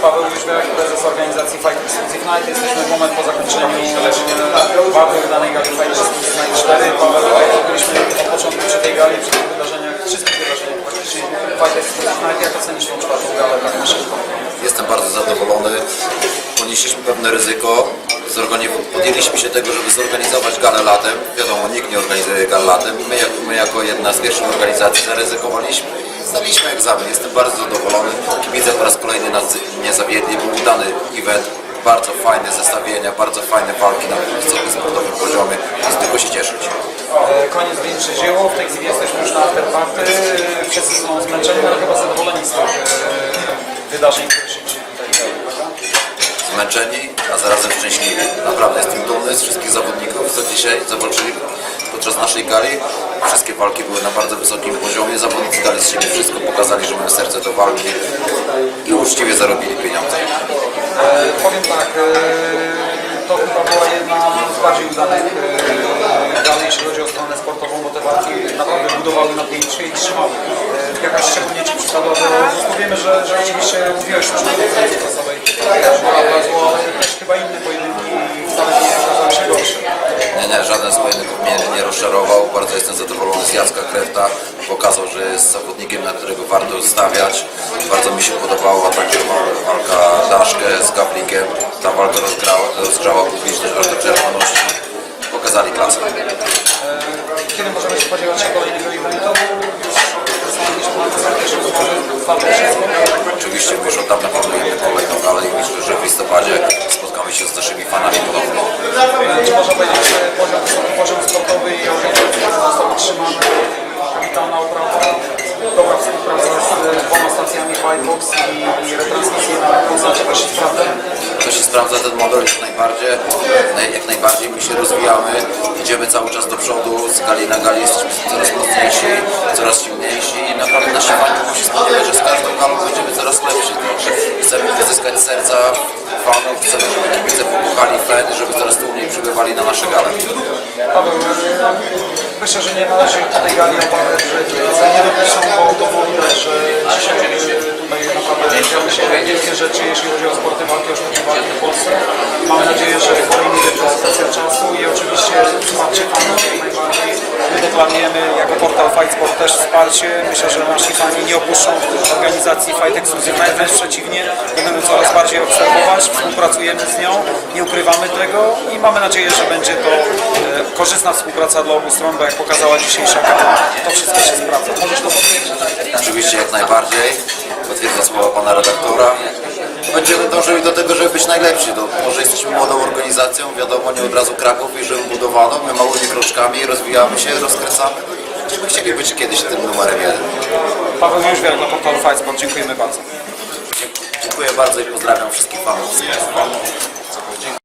Paweł Jóźwiak, prezes organizacji Fight Exclusive Night. Jesteśmy w moment po zakończeniu bardzo wydanej gali Fight Exclusive Night 4. Paweł, byliśmy od początku przy tej gali, przy tych wydarzeniach, wszystkich wydarzeniach praktycznie Fight Exclusive Night. Jak ocenisz tą czwartą galę tak na szybko? Jestem bardzo zadowolony. Ponieśliśmy pewne ryzyko. Podjęliśmy się tego, żeby zorganizować galę latem. Wiadomo, nikt nie organizuje gal latem. My jako jedna z pierwszych organizacji zaryzykowaliśmy i zdaliśmy egzamin. Jestem bardzo zadowolony. Kibice po raz kolejny nas nie zawiedli. Był udany event. Bardzo fajne zestawienia, bardzo fajne walki na wysokim sportowym poziomie. Jest tylko się cieszyć. Koniec większe dzieło. W tej chwili jesteśmy już na afterparty. Wszyscy są zmęczeni, ale chyba zadowoleni z tych wydarzeń, które się dzieją tutaj. Zmęczeni, a zarazem szczęśliwi. Naprawdę jestem dumny z wszystkich zawodników, co dzisiaj zawalczyli podczas naszej gali. Wszystkie walki były na bardzo wysokim poziomie. Zawodnicy dali z siebie wszystko, pokazali, że mają serce do walki i uczciwie zarobili pieniądze. Powiem tak, to chyba była jedna z bardziej udanych gali, jeśli chodzi o stronę sportową, bo te walki naprawdę budowały napięcie i trzymały. Jakaś szczególnie Ci przypadła, bo wiemy, że oczywiście mówiłeś już o tej czasowej, ale też chyba inne pojedynki wcale nie okazały się gorsze. Nie, żaden z pojedynków mnie nie rozczarował. Bardzo jestem zadowolony z Jacka Krefta. Pokazał, że jest zawodnikiem, na którego warto stawiać. Bardzo mi się podobała także walka Daszkę z Gablikiem. Ta walka rozgrzała publiczność aż do czerwoności. Pokazali klasę. Kiedy możemy się spodziewać się kolejnego eventu? Oczywiście już od dawna planujemy kolejną galę i myślę, że w listopadzie spotkamy się z naszymi fanami ponownie. Czy można powiedzieć, że poziom sportowy i organizacyjny został utrzymany? Kapitalna oprawa, dobra współpraca z dwoma stacjami Fightbox i retransmisje na koncercie też się sprawdza? To się sprawdza, ten model jak najbardziej my się rozwijamy, idziemy cały czas do przodu, z gali na gali jesteśmy coraz mocniejsi, coraz silniejsi i naprawdę nasi fani mogą się spodziewać, że z każdą galą będziemy coraz lepsi. Chcemy wyzyskać serca fanów, chcemy, żeby kibice pokochali fen, żeby coraz tłumiej przybywali na nasze gale. Paweł, myślę, że nie należy w tej gali obawiać, że kibice nie dopiszą, bo widać, że dzisiaj tutaj naprawdę działy się wielkie rzeczy, jeśli chodzi o sporty walki, o sztuki walki w Polsce. Mamy nadzieję, że kolejny reprezentacja czasu i oczywiście wsparcie fanów jak najbardziej. My deklarujemy jako portal Fight Sport też wsparcie. Myślę, że nasi fani nie opuszczą organizacji Fight Exclusive Night, wręcz przeciwnie. Będziemy coraz bardziej obserwować, współpracujemy z nią, nie ukrywamy tego i mamy nadzieję, że będzie to korzystna współpraca dla obu stron, bo jak pokazała dzisiejsza gala, to wszystko się sprawdza. Możesz to potwierdzić? Oczywiście jak najbardziej. Potwierdza słowa pana redaktora. Będziemy dążyli do tego, żeby być najlepsi. Może jesteśmy młodą organizacją, wiadomo, nie od razu Kraków i że budowano. My małymi kroczkami rozwijamy się, rozkręcamy. Będziemy chcieli być kiedyś tym numerem 1. Paweł Jóźwiak dla portalu Fight Sport. Dziękujemy bardzo. Dziękuję bardzo i pozdrawiam wszystkich fanów.